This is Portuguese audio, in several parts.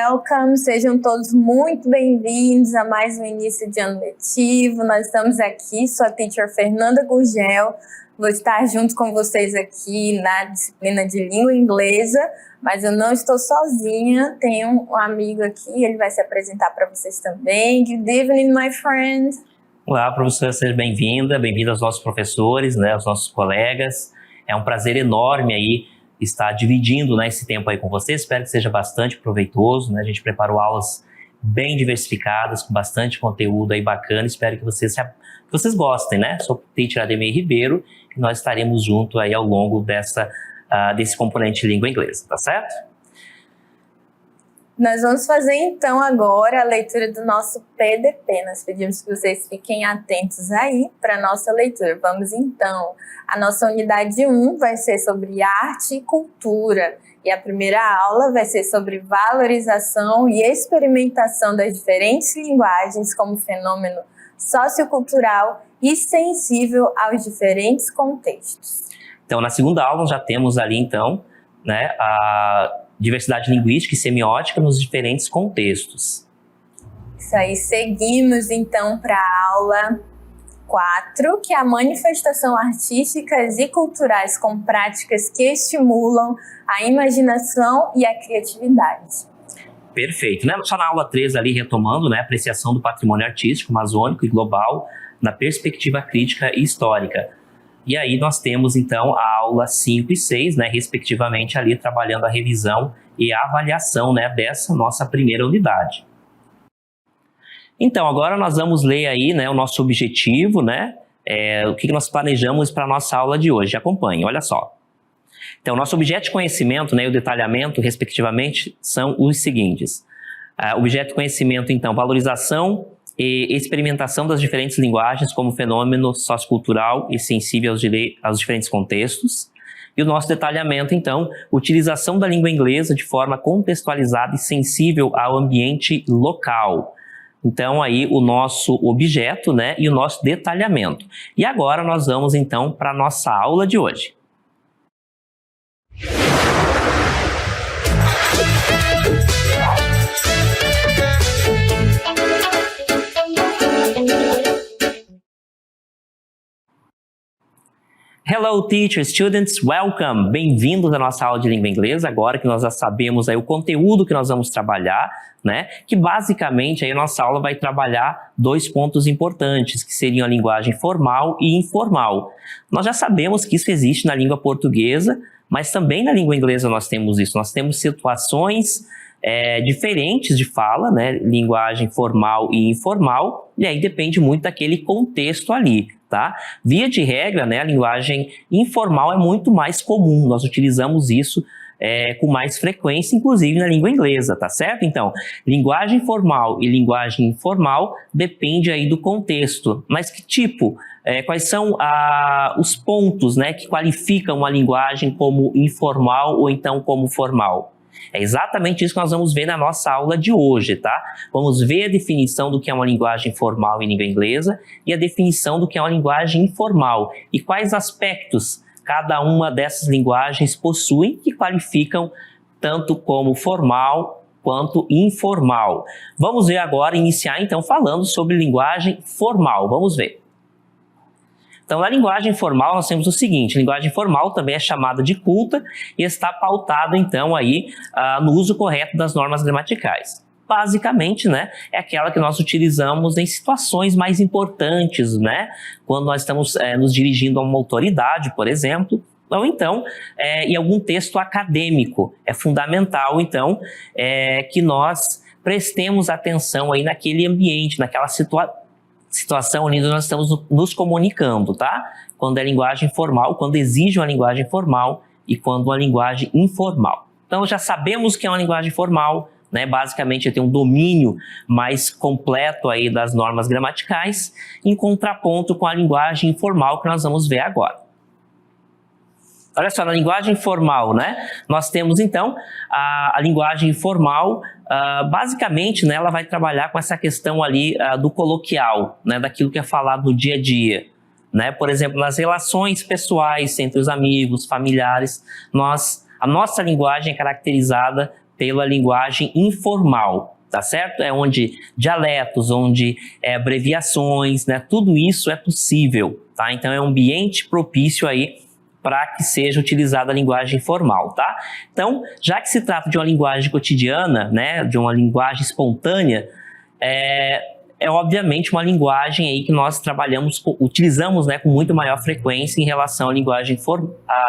welcome, sejam todos muito bem-vindos a mais um início de ano letivo. Nós estamos aqui, sou a teacher Fernanda Gurgel, vou estar junto com vocês aqui na disciplina de língua inglesa, mas eu não estou sozinha, tenho um amigo aqui, ele vai se apresentar para vocês também. Good evening, my friend. Olá, professora, seja bem-vinda aos nossos professores, né, aos nossos colegas. É um prazer enorme aí estar dividindo, né, esse tempo aí com vocês. Espero que seja bastante proveitoso, né? A gente preparou aulas bem diversificadas, com bastante conteúdo aí bacana. Espero que vocês gostem, né? Sou o teacher Ademir Ribeiro e nós estaremos juntos aí ao longo desse componente de língua inglesa, tá certo? Nós vamos fazer então agora a leitura do nosso PDP. Nós pedimos que vocês fiquem atentos aí para a nossa leitura. Vamos então. A nossa unidade 1 vai ser sobre arte e cultura. E a primeira aula vai ser sobre valorização e experimentação das diferentes linguagens como fenômeno sociocultural e sensível aos diferentes contextos. Então, na segunda aula nós já temos ali então, né, a diversidade linguística e semiótica nos diferentes contextos. Isso aí, seguimos então para a aula 4, que é a manifestação artísticas e culturais com práticas que estimulam a imaginação e a criatividade. Perfeito, né? Só na aula 3 ali, retomando, né, a apreciação do patrimônio artístico amazônico e global na perspectiva crítica e histórica. E aí nós temos, então, a aula 5 e 6, né, respectivamente, ali trabalhando a revisão e a avaliação, né, dessa nossa primeira unidade. Então, agora nós vamos ler aí, né, o nosso objetivo, né, o que nós planejamos para a nossa aula de hoje. Acompanhe, olha só. Então, nosso objeto de conhecimento, né, e o detalhamento, respectivamente, são os seguintes. Objeto de conhecimento, então, valorização e experimentação das diferentes linguagens como fenômeno sociocultural e sensível aos diferentes contextos. E o nosso detalhamento, então, utilização da língua inglesa de forma contextualizada e sensível ao ambiente local. Então, aí o nosso objeto, né, e o nosso detalhamento. E agora nós vamos, então, para a nossa aula de hoje. Hello, teachers, students, welcome! Bem-vindos à nossa aula de língua inglesa, agora que nós já sabemos aí o conteúdo que nós vamos trabalhar, né? Que basicamente aí a nossa aula vai trabalhar dois pontos importantes, que seriam a linguagem formal e informal. Nós já sabemos que isso existe na língua portuguesa, mas também na língua inglesa nós temos isso. Nós temos situações diferentes de fala, né? Linguagem formal e informal, e aí depende muito daquele contexto ali. Tá? Via de regra, né, a linguagem informal é muito mais comum, nós utilizamos isso com mais frequência, inclusive na língua inglesa, tá certo? Então, linguagem formal e linguagem informal depende aí do contexto, mas que tipo? Quais são os pontos, né, que qualificam uma linguagem como informal ou então como formal? É exatamente isso que nós vamos ver na nossa aula de hoje, tá? Vamos ver a definição do que é uma linguagem formal em língua inglesa e a definição do que é uma linguagem informal e quais aspectos cada uma dessas linguagens possui que qualificam tanto como formal quanto informal. Vamos ver agora, iniciar então falando sobre linguagem formal. Vamos ver. Então, na linguagem formal, nós temos o seguinte: a linguagem formal também é chamada de culta e está pautada, então, aí, no uso correto das normas gramaticais. Basicamente, né, é aquela que nós utilizamos em situações mais importantes, né, quando nós estamos nos dirigindo a uma autoridade, por exemplo, ou então, em algum texto acadêmico. É fundamental, então, que nós prestemos atenção aí naquele ambiente, naquela situação onde nós estamos nos comunicando, tá? Quando é linguagem formal, quando exige uma linguagem formal e quando uma linguagem informal. Então, já sabemos que é uma linguagem formal, né? Basicamente, tem um domínio mais completo aí das normas gramaticais, em contraponto com a linguagem informal que nós vamos ver agora. Olha só, na linguagem formal, né, nós temos então a linguagem formal, basicamente, né, ela vai trabalhar com essa questão ali do coloquial, né, daquilo que é falado no dia a dia. Né? Por exemplo, nas relações pessoais entre os amigos, familiares, a nossa linguagem é caracterizada pela linguagem informal, tá certo? É onde dialetos, onde abreviações, né? Tudo isso é possível, tá? Então é um ambiente propício aí para que seja utilizada a linguagem formal, tá? Então, já que se trata de uma linguagem cotidiana, né? De uma linguagem espontânea, é obviamente uma linguagem aí que nós utilizamos, né, com muito maior frequência em relação à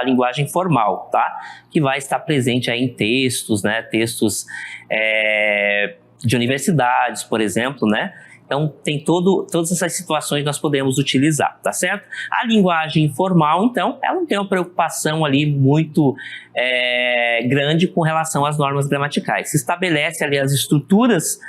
linguagem formal, tá? Que vai estar presente aí em textos, né? Textos de universidades, por exemplo, né? Então, tem todas essas situações que nós podemos utilizar, tá certo? A linguagem informal, então, ela não tem uma preocupação ali muito grande com relação às normas gramaticais. Se estabelece ali as estruturas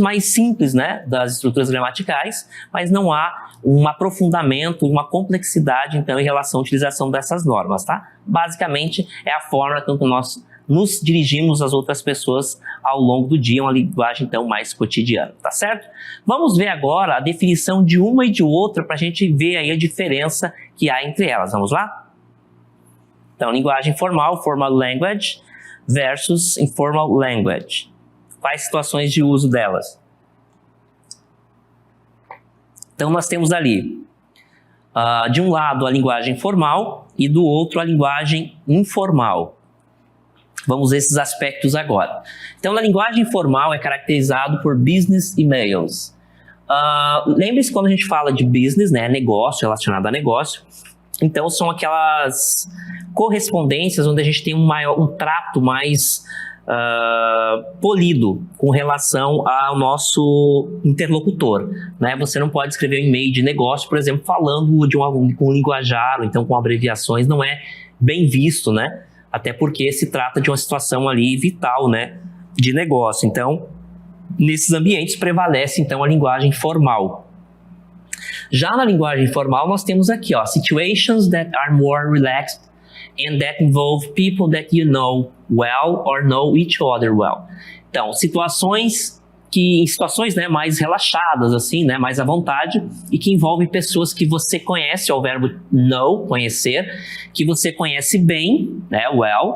mais simples, né, das estruturas gramaticais, mas não há um aprofundamento, uma complexidade, então, em relação à utilização dessas normas, tá? Basicamente, é a forma com que nós nos dirigimos às outras pessoas ao longo do dia, uma linguagem, então, mais cotidiana, tá certo? Vamos ver agora a definição de uma e de outra para a gente ver aí a diferença que há entre elas. Vamos lá? Então, linguagem formal, formal language, versus informal language. Quais situações de uso delas? Então, nós temos ali, de um lado, a linguagem formal e do outro, a linguagem informal. Vamos ver esses aspectos agora. Então, na linguagem formal é caracterizado por business emails. Lembre-se quando a gente fala de business, né, negócio, relacionado a negócio, então são aquelas correspondências onde a gente tem um trato mais polido com relação ao nosso interlocutor, né? Você não pode escrever um e-mail de negócio, por exemplo, falando com linguajar, ou então com abreviações, não é bem visto, né? Até porque se trata de uma situação ali vital, né, de negócio. Então, nesses ambientes prevalece, então, a linguagem formal. Já na linguagem formal, nós temos aqui, ó, situations that are more relaxed and that involve people that you know well or know each other well. Então, situações, né, mais relaxadas, assim, né, mais à vontade, e que envolvem pessoas que você conhece, é o verbo know, conhecer, que você conhece bem, né, well,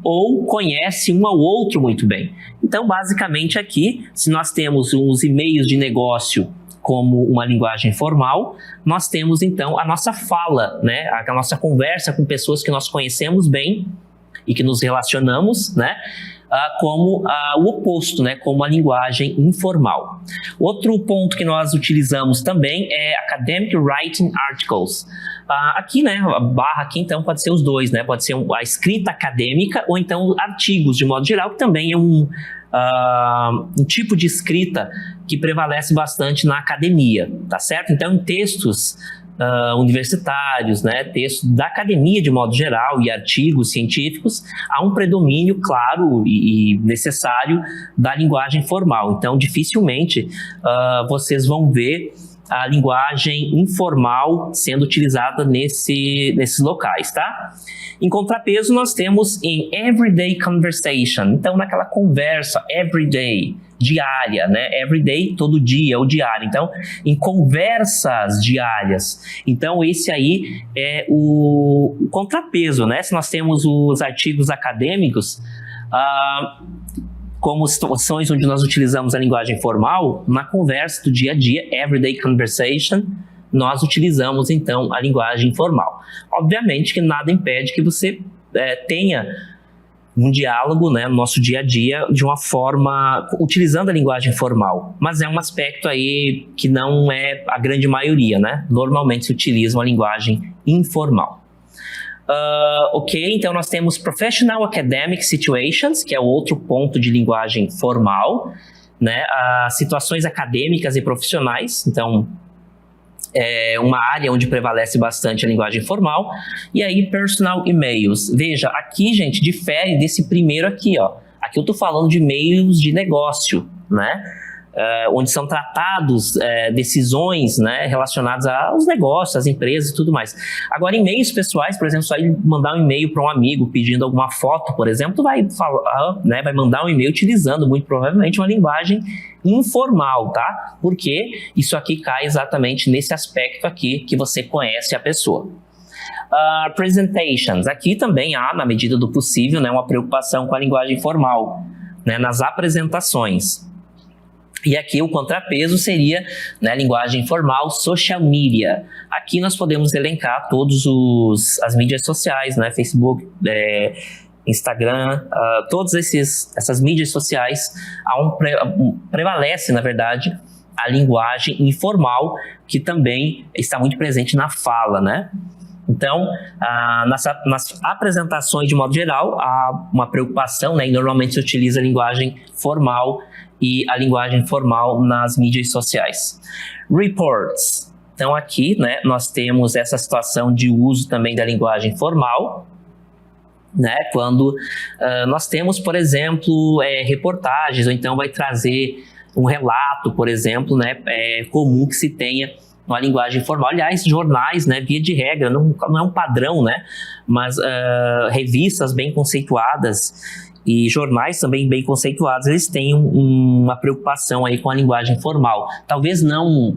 ou conhece um ao outro muito bem. Então, basicamente aqui, se nós temos uns e-mails de negócio como uma linguagem formal, nós temos então a nossa fala, né, a nossa conversa com pessoas que nós conhecemos bem e que nos relacionamos, né, como o oposto, né, como a linguagem informal. Outro ponto que nós utilizamos também é academic writing articles. Aqui, né, a barra aqui, então, pode ser os dois, né, pode ser a escrita acadêmica ou então artigos, de modo geral, que também é um tipo de escrita que prevalece bastante na academia, tá certo? Então, em textos universitários, né, textos da academia de modo geral e artigos científicos, há um predomínio claro e necessário da linguagem formal. Então, dificilmente vocês vão ver a linguagem informal sendo utilizada nesses locais, tá? Em contrapeso, nós temos em everyday conversation. Então, naquela conversa everyday, diária, né? Everyday, todo dia, ou diário. Então, em conversas diárias. Então, esse aí é o contrapeso, né? Se nós temos os artigos acadêmicos, como situações onde nós utilizamos a linguagem formal, na conversa do dia a dia, everyday conversation, nós utilizamos, então, a linguagem formal. Obviamente que nada impede que você tenha um diálogo, né, no nosso dia a dia de uma forma, utilizando a linguagem formal, mas é um aspecto aí que não é a grande maioria, né? Normalmente se utiliza uma linguagem informal. Ok, então nós temos Professional Academic Situations, que é o outro ponto de linguagem formal, né? Situações acadêmicas e profissionais, então é uma área onde prevalece bastante a linguagem formal. E aí, personal e-mails. Veja, aqui, gente, difere desse primeiro aqui, ó. Aqui eu tô falando de e-mails de negócio, né? Onde são tratados decisões, né, relacionadas aos negócios, às empresas e tudo mais. Agora, e-mails pessoais, por exemplo, só mandar um e-mail para um amigo pedindo alguma foto, por exemplo, vai mandar um e-mail utilizando, muito provavelmente, uma linguagem informal, tá? Porque isso aqui cai exatamente nesse aspecto aqui que você conhece a pessoa. Presentations. Aqui também há, na medida do possível, né, uma preocupação com a linguagem formal, né, nas apresentações. E aqui o contrapeso seria, né, linguagem formal, social media. Aqui nós podemos elencar as mídias sociais, né, Facebook, Instagram, todas essas mídias sociais, prevalece, na verdade, a linguagem informal, que também está muito presente na fala, né? Então, nas apresentações, de modo geral, há uma preocupação, né, e normalmente se utiliza a linguagem formal e a linguagem formal nas mídias sociais. Reports. Então, aqui, né, nós temos essa situação de uso também da linguagem formal, né, quando nós temos, por exemplo, reportagens, ou então vai trazer um relato, por exemplo, né, é comum que se tenha uma linguagem formal. Aliás, jornais, né, via de regra, não é um padrão, né, mas revistas bem conceituadas e jornais também bem conceituados, eles têm uma preocupação aí com a linguagem formal. Talvez não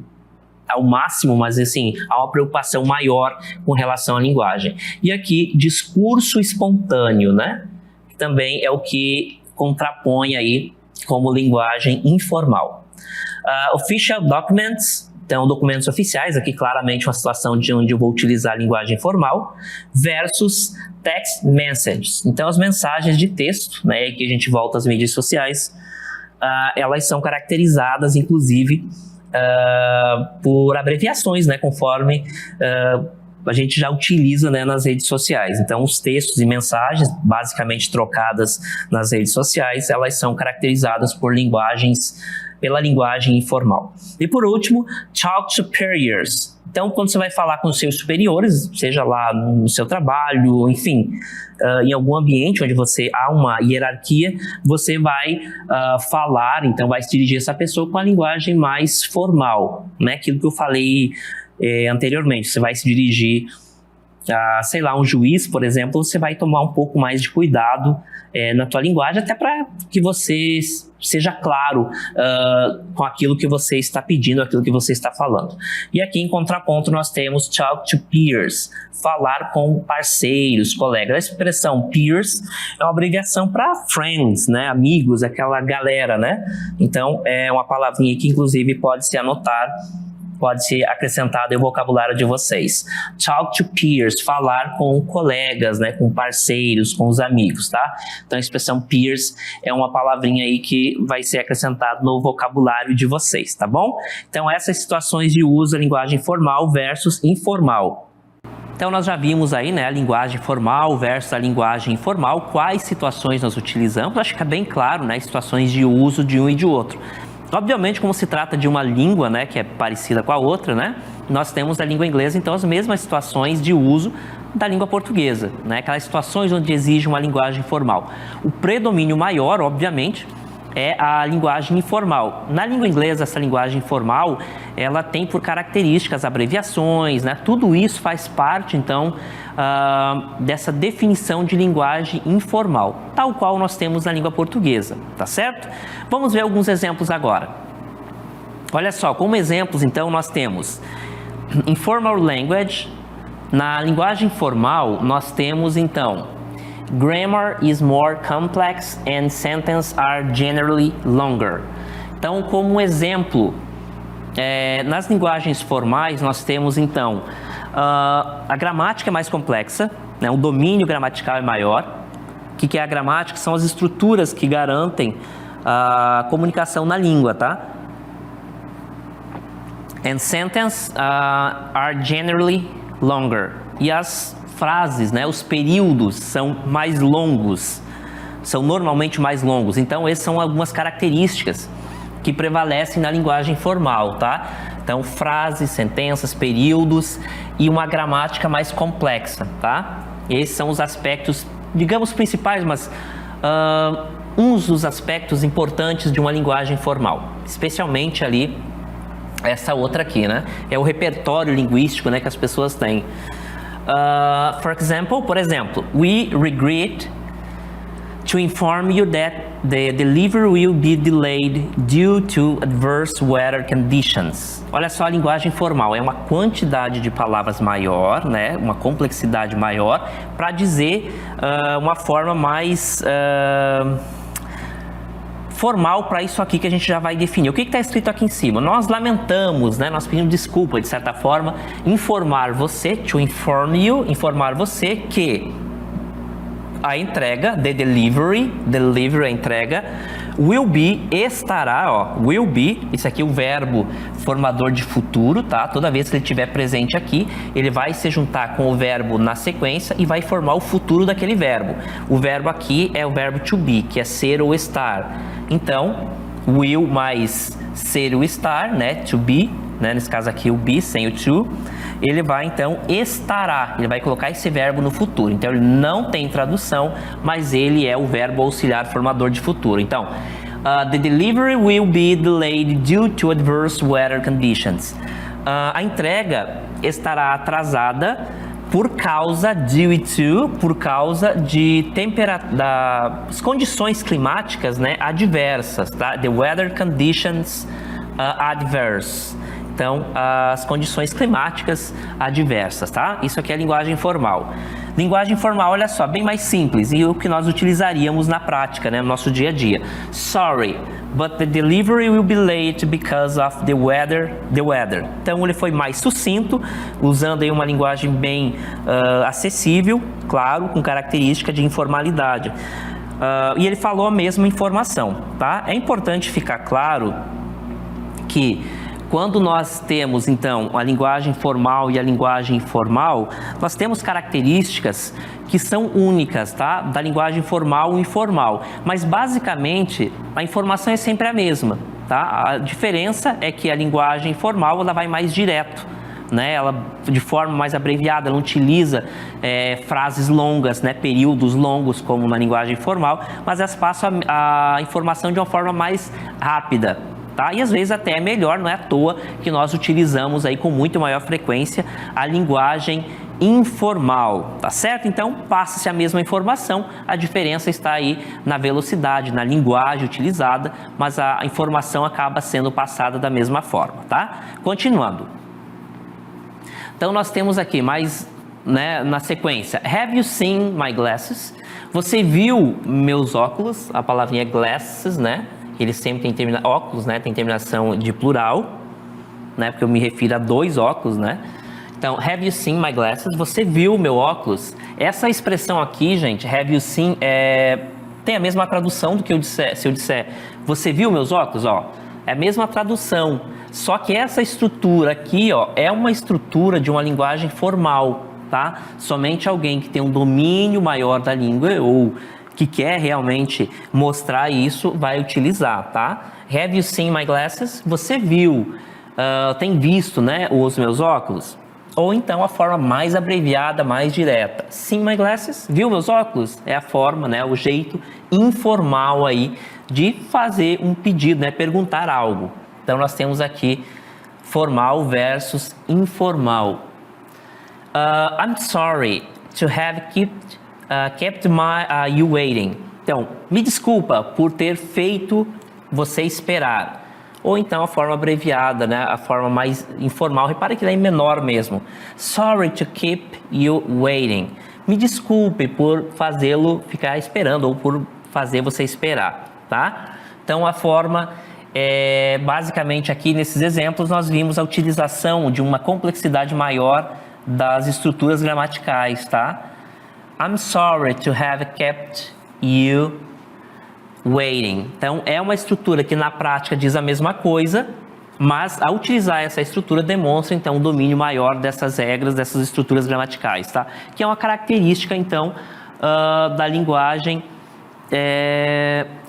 ao máximo, mas assim, há uma preocupação maior com relação à linguagem. E aqui, discurso espontâneo, né? Que também é o que contrapõe aí como linguagem informal. Official documents, então documentos oficiais, aqui claramente uma situação de onde eu vou utilizar a linguagem formal, versus text messages. Então as mensagens de texto, né, que a gente volta às mídias sociais, elas são caracterizadas, inclusive, por abreviações, né, conforme a gente já utiliza, né, nas redes sociais. Então, os textos e mensagens, basicamente trocadas nas redes sociais, elas são caracterizadas pela linguagem informal. E por último, talk to peers. Então, quando você vai falar com os seus superiores, seja lá no seu trabalho, enfim, em algum ambiente onde há uma hierarquia, você vai falar, então vai se dirigir a essa pessoa com a linguagem mais formal, né? Aquilo que eu falei anteriormente, você vai se dirigir a, sei lá, um juiz, por exemplo, você vai tomar um pouco mais de cuidado na tua linguagem, até para que você seja claro com aquilo que você está pedindo, aquilo que você está falando. E aqui, em contraponto, nós temos talk to peers, falar com parceiros, colegas. A expressão peers é uma abreviação para friends, né, amigos, aquela galera, né? Então, é uma palavrinha que, inclusive, pode ser acrescentada ao vocabulário de vocês. Talk to peers, falar com colegas, né, com parceiros, com os amigos, tá? Então a expressão peers é uma palavrinha aí que vai ser acrescentada no vocabulário de vocês, tá bom? Então essas situações de uso da linguagem formal versus informal. Então nós já vimos aí, né, a linguagem formal versus a linguagem informal, quais situações nós utilizamos. Acho que é bem claro, né, situações de uso de um e de outro. Obviamente, como se trata de uma língua, né, que é parecida com a outra, né, nós temos a língua inglesa, então as mesmas situações de uso da língua portuguesa, né, aquelas situações onde exige uma linguagem formal. O predomínio maior, obviamente, é a linguagem informal. Na língua inglesa, essa linguagem informal, ela tem por características abreviações, né, tudo isso faz parte, então, dessa definição de linguagem informal, tal qual nós temos na língua portuguesa, tá certo? Vamos ver alguns exemplos agora. Olha só, como exemplos, então, nós temos informal language. Na linguagem formal, nós temos, então, grammar is more complex and sentences are generally longer. Então, como exemplo, nas linguagens formais, nós temos, então, a gramática é mais complexa, né? O domínio gramatical é maior. O que é a gramática? São as estruturas que garantem a comunicação na língua, tá? And sentences are generally longer. E as frases, né, os períodos são mais longos, são normalmente mais longos. Então, essas são algumas características que prevalecem na linguagem formal, tá? Então, frases, sentenças, períodos e uma gramática mais complexa, tá? Esses são os aspectos, digamos, principais, mas uns dos aspectos importantes de uma linguagem formal, especialmente ali essa outra aqui, né? É o repertório linguístico, né, que as pessoas têm. Por exemplo, we regret to inform you that the delivery will be delayed due to adverse weather conditions. Olha só a linguagem formal, é uma quantidade de palavras maior, né, uma complexidade maior, para dizer uma forma mais formal para isso aqui que a gente já vai definir. O que está escrito aqui em cima? Nós lamentamos, né, nós pedimos desculpa, de certa forma, informar você, to inform you, informar você que a entrega, the delivery, a entrega, will be, estará, ó, will be, isso aqui é o verbo formador de futuro, tá? Toda vez que ele estiver presente aqui, ele vai se juntar com o verbo na sequência e vai formar o futuro daquele verbo. O verbo aqui é o verbo to be, que é ser ou estar. Então, will mais ser ou estar, né? To be, né? Nesse caso aqui o be sem o to, ele vai então estará, ele vai colocar esse verbo no futuro. Então ele não tem tradução, mas ele é o verbo auxiliar formador de futuro. Então, the delivery will be delayed due to adverse weather conditions. A entrega estará atrasada por causa por causa de das condições climáticas, né, adversas, tá? The weather conditions adverse. Então, as condições climáticas adversas, tá? Isso aqui é linguagem formal. Linguagem formal, olha só, bem mais simples e o que nós utilizaríamos na prática, né, no nosso dia a dia. Sorry, but the delivery will be late because of the weather. Então, ele foi mais sucinto, usando aí uma linguagem bem acessível, claro, com característica de informalidade. E ele falou a mesma informação, tá? É importante ficar claro que quando nós temos, então, a linguagem formal e a linguagem informal, nós temos características que são únicas, tá? Da linguagem formal e informal. Mas, basicamente, a informação é sempre a mesma, tá? A diferença é que a linguagem formal, ela vai mais direto, né? Ela, de forma mais abreviada, ela não utiliza frases longas, né? Períodos longos, como na linguagem formal, mas elas passam a informação de uma forma mais rápida. Tá? E às vezes até é melhor, não é à toa que nós utilizamos aí com muito maior frequência a linguagem informal, tá certo? Então passa-se a mesma informação, a diferença está aí na velocidade, na linguagem utilizada, mas a informação acaba sendo passada da mesma forma, tá? Continuando. Então nós temos aqui mais, né, na sequência, have you seen my glasses? Você viu meus óculos? A palavrinha glasses, né? Ele sempre tem óculos, né? Tem terminação de plural, né? Porque eu me refiro a dois óculos, né? Então, have you seen my glasses? Você viu meu óculos? Essa expressão aqui, gente, have you seen, tem a mesma tradução do que se eu disser, você viu meus óculos? Ó, é a mesma tradução. Só que essa estrutura aqui, ó, é uma estrutura de uma linguagem formal, tá? Somente alguém que tem um domínio maior da língua ou que quer realmente mostrar isso, vai utilizar, tá? Have you seen my glasses? Você viu, tem visto, né, os meus óculos? Ou então a forma mais abreviada, mais direta. Seen my glasses? Viu meus óculos? É a forma, né, o jeito informal aí de fazer um pedido, né, perguntar algo. Então nós temos aqui formal versus informal. I'm sorry to have kept you waiting. Então, me desculpa por ter feito você esperar. Ou então a forma abreviada, né? A forma mais informal. Repare que ela é menor mesmo. Sorry to keep you waiting. Me desculpe por fazê-lo ficar esperando ou por fazer você esperar, tá? Então, a forma, basicamente aqui nesses exemplos, nós vimos a utilização de uma complexidade maior das estruturas gramaticais, tá? I'm sorry to have kept you waiting. Então, é uma estrutura que na prática diz a mesma coisa, mas ao utilizar essa estrutura demonstra, então, um domínio maior dessas regras, dessas estruturas gramaticais, tá? Que é uma característica, então, da linguagem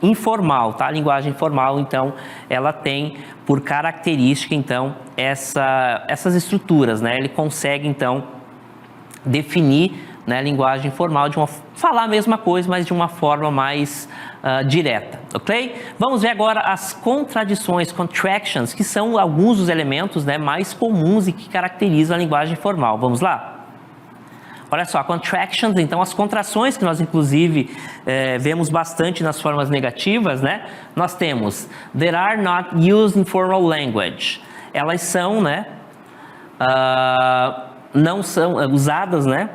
informal, tá? A linguagem informal, então, ela tem por característica, então, essas estruturas, né? Ele consegue, então, definir, né, linguagem formal, falar a mesma coisa, mas de uma forma mais direta, ok? Vamos ver agora as contradições, contractions, que são alguns dos elementos, né, mais comuns e que caracterizam a linguagem formal. Vamos lá? Olha só, contractions, então as contrações que nós inclusive vemos bastante nas formas negativas, né? Nós temos that are not used in formal language. Elas são, né? Não são usadas, né?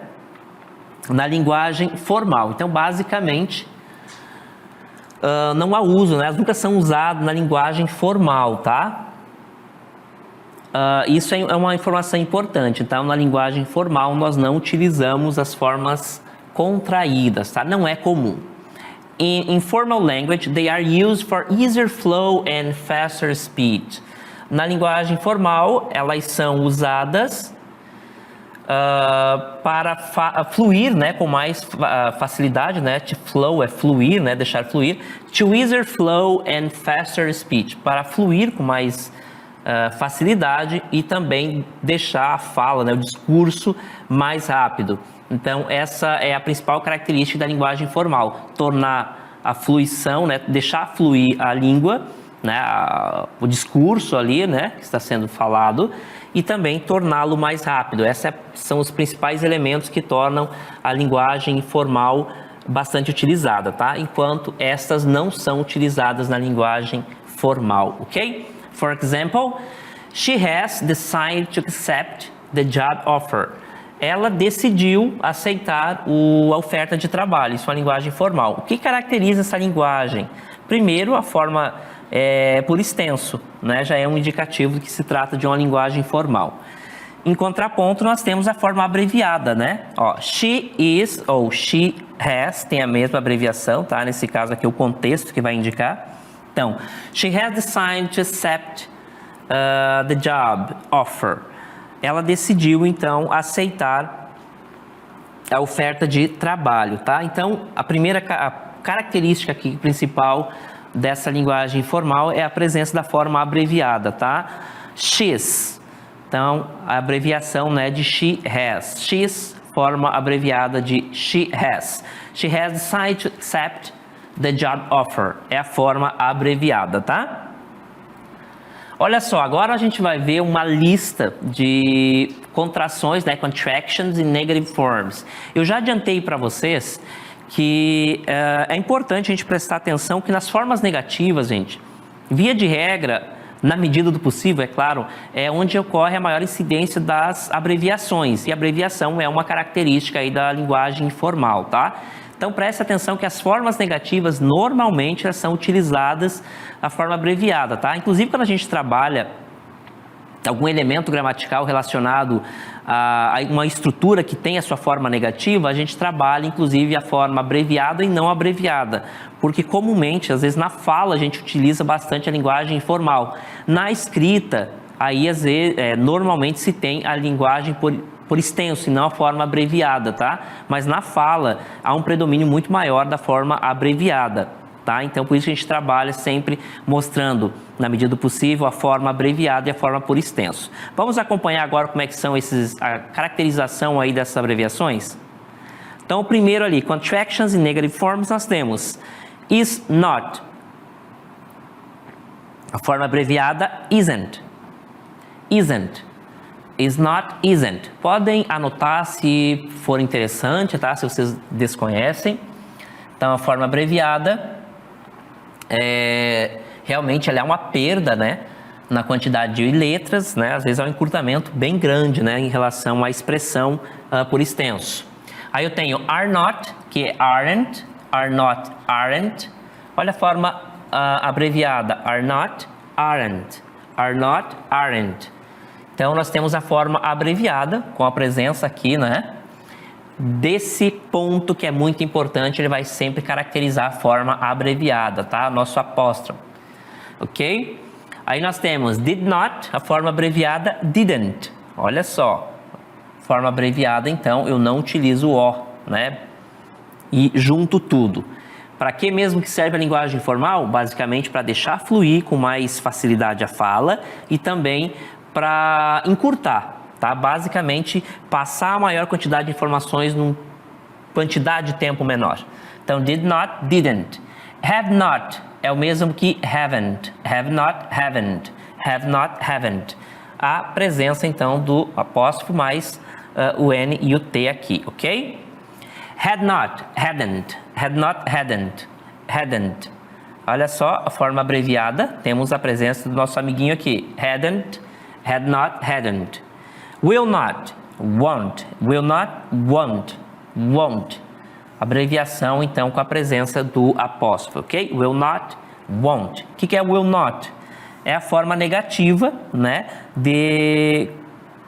Na linguagem formal. Então, basicamente, não há uso, né? Elas nunca são usadas na linguagem formal, tá? Isso é uma informação importante. Então, na linguagem formal, nós não utilizamos as formas contraídas, tá? Não é comum. In formal language, they are used for easier flow and faster speed. Na linguagem formal, elas são usadas para fluir, né, com mais facilidade, né? To flow é fluir, né? Deixar fluir. To easier flow and faster speed. Para fluir com mais facilidade e também deixar a fala, né, o discurso mais rápido. Então, essa é a principal característica da linguagem formal, tornar a fluição, né, deixar fluir a língua, né, o discurso ali, né, que está sendo falado, e também torná-lo mais rápido. Esses são os principais elementos que tornam a linguagem formal bastante utilizada, tá? Enquanto estas não são utilizadas na linguagem formal, ok? For example, she has decided to accept the job offer. Ela decidiu aceitar a oferta de trabalho. Isso é uma linguagem formal. O que caracteriza essa linguagem? Primeiro, a forma por extenso, né? Já é um indicativo de que se trata de uma linguagem formal. Em contraponto, nós temos a forma abreviada, né? Ó, she is ou she has tem a mesma abreviação, tá? Nesse caso aqui, o contexto que vai indicar. Então, she has decided to accept the job offer. Ela decidiu, então, aceitar a oferta de trabalho, tá? Então, a primeira característica aqui principal dessa linguagem formal é a presença da forma abreviada, tá? She's. Então, a abreviação, né, de she has. She's, forma abreviada de she has. She has decided to accept the job offer. É a forma abreviada, tá? Olha só, agora a gente vai ver uma lista de contrações, né, contractions e negative forms. Eu já adiantei para vocês que é importante a gente prestar atenção que nas formas negativas, gente, via de regra, na medida do possível, é claro, é onde ocorre a maior incidência das abreviações. E a abreviação é uma característica aí da linguagem formal, tá? Então, preste atenção que as formas negativas, normalmente, elas são utilizadas a forma abreviada, tá? Inclusive, quando a gente trabalha algum elemento gramatical relacionado a uma estrutura que tem a sua forma negativa, a gente trabalha, inclusive, a forma abreviada e não abreviada. Porque, comumente, às vezes, na fala, a gente utiliza bastante a linguagem formal. Na escrita, aí, às vezes, normalmente, se tem a linguagem por extenso e não a forma abreviada, tá? Mas na fala há um predomínio muito maior da forma abreviada, tá? Então por isso que a gente trabalha sempre mostrando, na medida do possível, a forma abreviada e a forma por extenso. Vamos acompanhar agora como é que são a caracterização aí dessas abreviações? Então o primeiro ali, contractions e negative forms, nós temos is not. A forma abreviada isn't. Isn't. Is not, isn't. Podem anotar se for interessante, tá? Se vocês desconhecem. Então, a forma abreviada, realmente ela é uma perda, né? Na quantidade de letras, né? Às vezes é um encurtamento bem grande, né? Em relação à expressão por extenso. Aí eu tenho are not, que é aren't, are not, aren't. Olha a forma abreviada, are not, aren't, are not, aren't. Então, nós temos a forma abreviada, com a presença aqui, né? Desse ponto que é muito importante, ele vai sempre caracterizar a forma abreviada, tá? Nosso apóstrofo, ok? Aí nós temos did not, a forma abreviada didn't. Olha só, forma abreviada, então, eu não utilizo o, né? E junto tudo. Para que mesmo que serve a linguagem formal? Basicamente, para deixar fluir com mais facilidade a fala e também para encurtar, tá? Basicamente, passar a maior quantidade de informações numa quantidade de tempo menor. Então, did not, didn't. Have not é o mesmo que haven't. Have not, haven't. Have not, haven't. A presença, então, do apóstrofo mais o N e o T aqui, ok? Had not, hadn't, had not, hadn't, hadn't. Olha só a forma abreviada, temos a presença do nosso amiguinho aqui. Hadn't, had not, hadn't. Will not, won't, will not, won't, won't. Abreviação, então, com a presença do apóstrofo, ok? Will not, won't. O que é will not? É a forma negativa, né,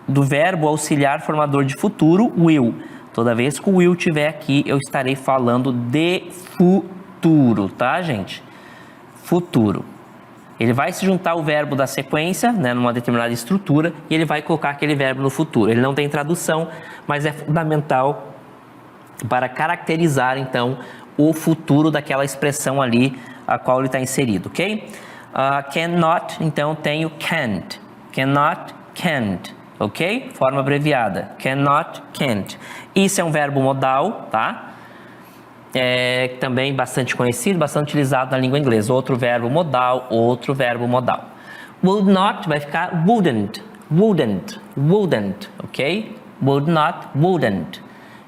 do verbo auxiliar formador de futuro, will. Toda vez que o will estiver aqui, eu estarei falando de futuro, tá, gente? Futuro. Ele vai se juntar ao verbo da sequência, né, numa determinada estrutura, e ele vai colocar aquele verbo no futuro. Ele não tem tradução, mas é fundamental para caracterizar, então, o futuro daquela expressão ali a qual ele está inserido, ok? Cannot, então, tenho can't. Cannot, can't, ok? Forma abreviada. Cannot, can't. Isso é um verbo modal, tá? Também bastante conhecido, bastante utilizado na língua inglesa. Outro verbo modal, outro verbo modal. Would not vai ficar wouldn't, wouldn't, wouldn't, ok? Would not, wouldn't.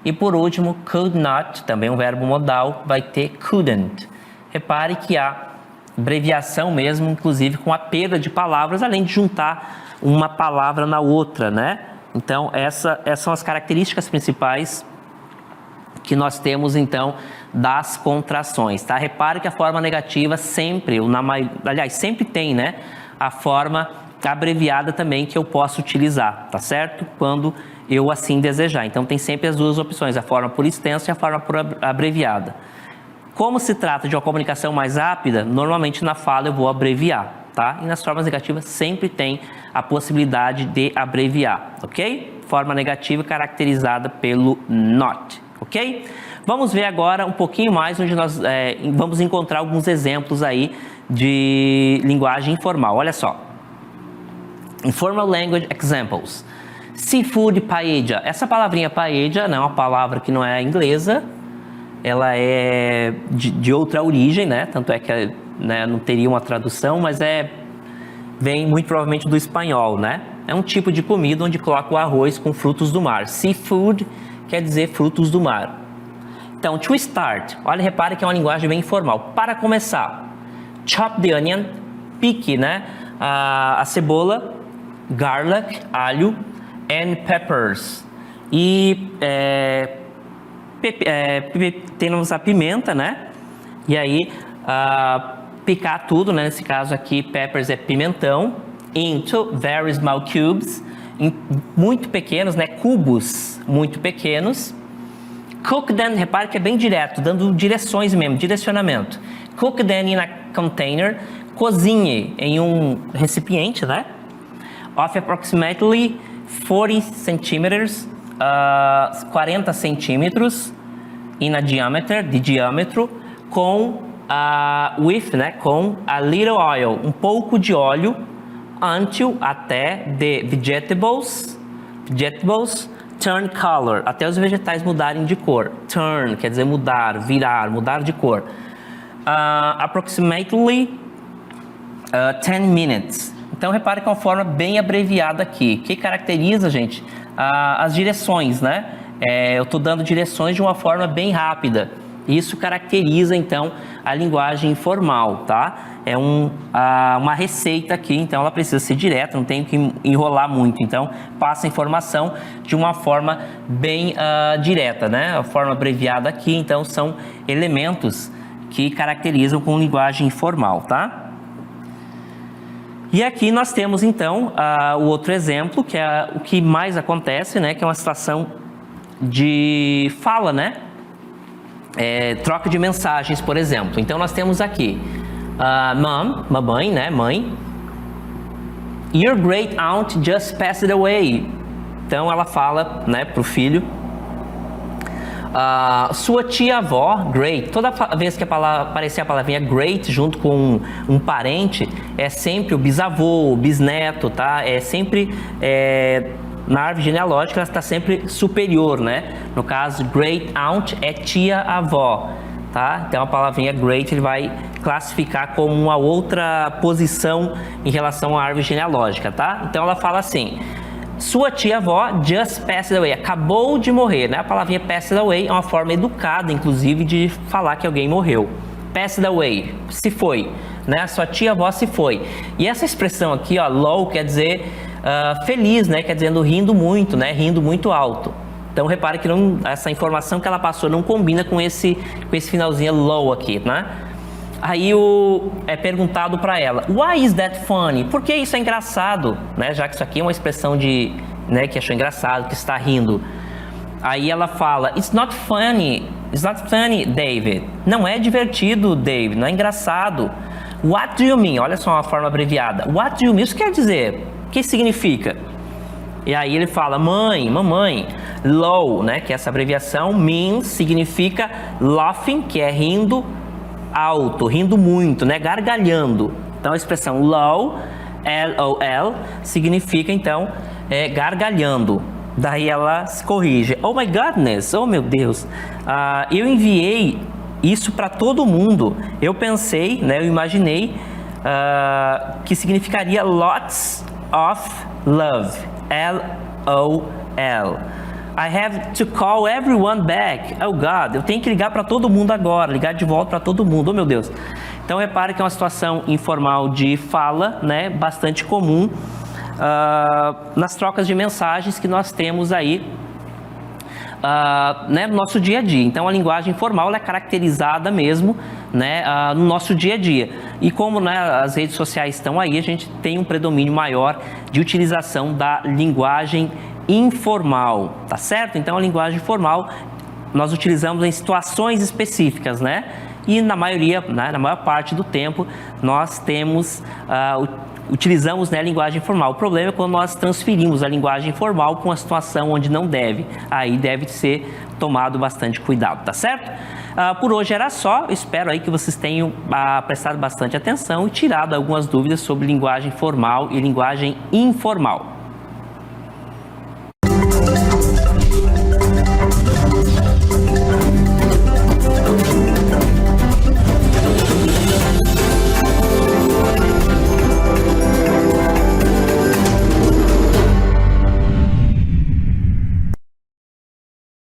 E por último, could not, também um verbo modal, vai ter couldn't. Repare que há abreviação mesmo, inclusive com a perda de palavras, além de juntar uma palavra na outra, né? Então, essas são as características principais que nós temos, então, das contrações, tá? Repare que a forma negativa sempre, sempre tem, né? A forma abreviada também que eu posso utilizar, tá certo? Quando eu assim desejar. Então, tem sempre as duas opções, a forma por extenso e a forma por abreviada. Como se trata de uma comunicação mais rápida, normalmente na fala eu vou abreviar, tá? E nas formas negativas sempre tem a possibilidade de abreviar, ok? Forma negativa caracterizada pelo not, ok? Vamos ver agora um pouquinho mais, onde nós vamos encontrar alguns exemplos aí de linguagem informal. Olha só. Informal language examples. Seafood paella. Essa palavrinha paella não é uma palavra que não é inglesa, ela é de outra origem, né? Tanto é que não teria uma tradução, mas vem muito provavelmente do espanhol, né? É um tipo de comida onde coloca o arroz com frutos do mar. Seafood quer dizer frutos do mar. Então, to start, olha, repare que é uma linguagem bem informal. Para começar, chop the onion, pique, né? A cebola, garlic, alho, and peppers. E temos a pimenta, né? E aí, picar tudo, né? Nesse caso aqui, peppers é pimentão, into very small cubes, muito pequenos, né? Cubos muito pequenos. Cook them, repare que é bem direto, dando direções mesmo, direcionamento. Cook them in a container, cozinhe em um recipiente, né? Of approximately 40 centimeters, 40 centímetros in a diameter, de diâmetro, com né, com a little oil, um pouco de óleo, until, até, the vegetables turn color, até os vegetais mudarem de cor. Turn quer dizer mudar, virar, mudar de cor. Approximately 10 minutes. Então, repare que é uma forma bem abreviada aqui, que caracteriza, gente, as direções, né? Eu estou dando direções de uma forma bem rápida. Isso caracteriza, então, a linguagem informal, tá? É uma receita aqui, então ela precisa ser direta, não tem que enrolar muito. Então, passa a informação de uma forma bem direta, né? A forma abreviada aqui, então, são elementos que caracterizam com linguagem informal, tá? E aqui nós temos, então, o outro exemplo, que é o que mais acontece, né? Que é uma situação de fala, né? Troca de mensagens, por exemplo. Então, nós temos aqui, Mom, mamãe, né? Mãe. Your great aunt just passed away. Então, ela fala, né, pro filho. Sua tia-avó, great. Toda vez que aparecer a palavrinha great junto com um parente, é sempre o bisavô, o bisneto, tá? É sempre... na árvore genealógica, ela está sempre superior, né? No caso, great aunt é tia-avó, tá? Então, a palavrinha great ele vai classificar como uma outra posição em relação à árvore genealógica, tá? Então, ela fala assim, Sua tia-avó just passed away, acabou de morrer, né? A palavrinha passed away é uma forma educada, inclusive, de falar que alguém morreu. Passed away, se foi, né? Sua tia-avó se foi. E essa expressão aqui, ó, low, quer dizer feliz, né? Quer dizer rindo muito, né? Rindo muito alto. Então, repare que essa informação que ela passou não combina com esse finalzinho low aqui, né? Aí é perguntado para ela, why is that funny? Por que isso é engraçado? Né? Já que isso aqui é uma expressão né, que achou engraçado, que está rindo. Aí ela fala, it's not funny, David. Não é divertido, David, não é engraçado. What do you mean? Olha só uma forma abreviada. What do you mean? Isso quer dizer, o que significa? E aí ele fala, mamãe, low, né, que essa abreviação, means, significa laughing, que é rindo alto, rindo muito, né, gargalhando. Então a expressão low, L-O-L, significa então gargalhando. Daí ela se corrige, oh my goodness, oh meu Deus, eu enviei isso para todo mundo. Eu pensei, né, eu imaginei que significaria lots of love, L-O-L. I have to call everyone back. Oh God, eu tenho que ligar para todo mundo agora, ligar de volta para todo mundo, oh meu Deus. Então repare que é uma situação informal de fala, né, bastante comum nas trocas de mensagens que nós temos aí né, no nosso dia a dia. Então a linguagem formal ela é caracterizada mesmo, né, no nosso dia a dia. E como, né, as redes sociais estão aí, a gente tem um predomínio maior de utilização da linguagem informal, tá certo? Então a linguagem formal nós utilizamos em situações específicas, né? E na maioria, né, na maior parte do tempo nós utilizamos, né, a linguagem formal. O problema é quando nós transferimos a linguagem formal para uma situação onde não deve. Aí deve ser tomado bastante cuidado, tá certo? Por hoje era só. Espero aí que vocês tenham prestado bastante atenção e tirado algumas dúvidas sobre linguagem formal e linguagem informal.